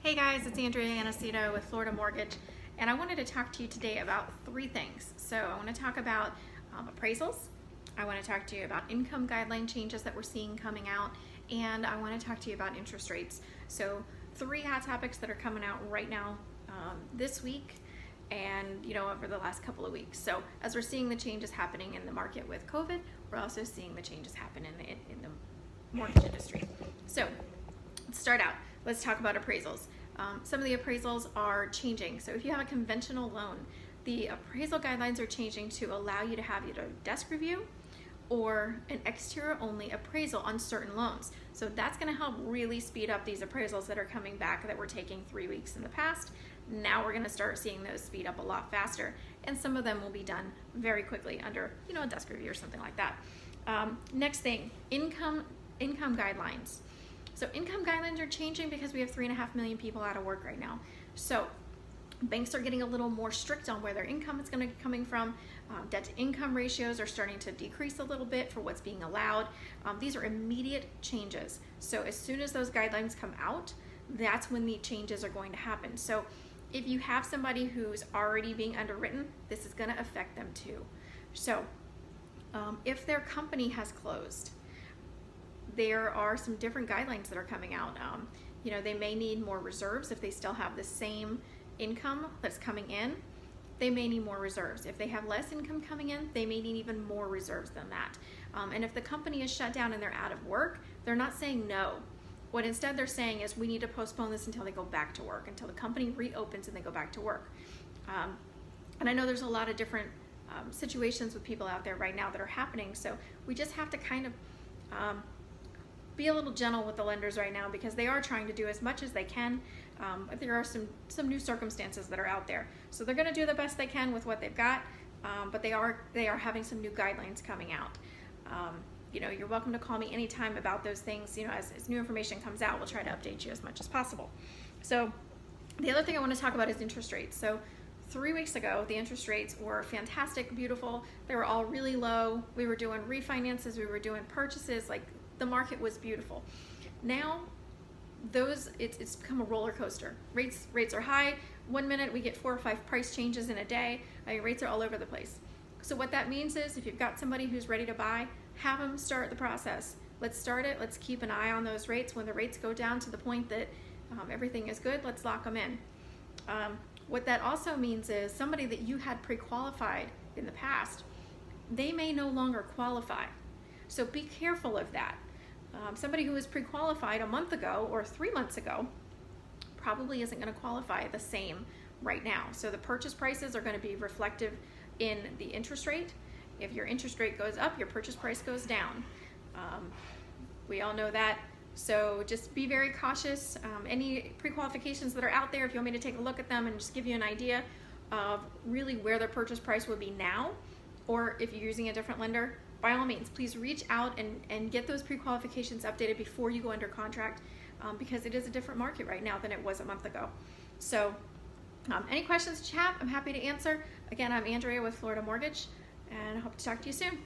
Hey guys, it's Andrea Anaceto with Florida Mortgage, and I wanted to talk to you today about three things. So I want to talk about appraisals, I want to talk to you about income guideline changes that we're seeing coming out, and I want to talk to you about interest rates. So three hot topics that are coming out right now this week and over the last couple of weeks. So as we're seeing the changes happening in the market with COVID, we're also seeing the changes happen in the mortgage industry. So let's start out. Let's talk about appraisals. Some of the appraisals are changing. So if you have a conventional loan, the appraisal guidelines are changing to allow you to have either a desk review or an exterior only appraisal on certain loans. So that's going to help really speed up these appraisals that are coming back that were taking 3 weeks in the past. Now we're going to start seeing those speed up a lot faster, and some of them will be done very quickly under a desk review or something like that. Next thing, income guidelines. So income guidelines are changing because we have 3.5 million people out of work right now. So banks are getting a little more strict on where their income is going to be coming from. Debt to income ratios are starting to decrease a little bit for what's being allowed. These are immediate changes. So as soon as those guidelines come out, that's when the changes are going to happen. So if you have somebody who's already being underwritten, this is going to affect them too. So if their company has closed, there are some different guidelines that are coming out. They may need more reserves if they still have the same income that's coming in. They may need more reserves. If they have less income coming in, they may need even more reserves than that. And if the company is shut down and they're out of work, they're not saying no. What instead they're saying is, we need to postpone this until they go back to work, until the company reopens and they go back to work. And I know there's a lot of different situations with people out there right now that are happening, so we just have to kind of be a little gentle with the lenders right now, because they are trying to do as much as they can, but there are some new circumstances that are out there. So they're going to do the best they can with what they've got, but they are having some new guidelines coming out. You're welcome to call me anytime about those things. As new information comes out, we'll try to update you as much as possible. So the other thing I want to talk about is interest rates. So 3 weeks ago, the interest rates were fantastic, beautiful. They were all really low. We were doing refinances, we were doing purchases, like the market was beautiful. Now, it's become a roller coaster. Rates are high. 1 minute we get 4 or 5 price changes in a day. Rates are all over the place. So what that means is, if you've got somebody who's ready to buy, have them start the process. Let's start it. Let's keep an eye on those rates. When the rates go down to the point that everything is good, let's lock them in. What that also means is, somebody that you had pre-qualified in the past, they may no longer qualify. So be careful of that. Somebody who was pre-qualified a month ago or 3 months ago probably isn't going to qualify the same right now. So the purchase prices are going to be reflective in the interest rate. If your interest rate goes up, your purchase price goes down. We all know that. So just be very cautious. Any pre-qualifications that are out there, if you want me to take a look at them and just give you an idea of really where their purchase price would be now, or if you're using a different lender, by all means, please reach out and get those pre-qualifications updated before you go under contract, because it is a different market right now than it was a month ago. So any questions that you have, I'm happy to answer. Again, I'm Andrea with Florida Mortgage, and I hope to talk to you soon.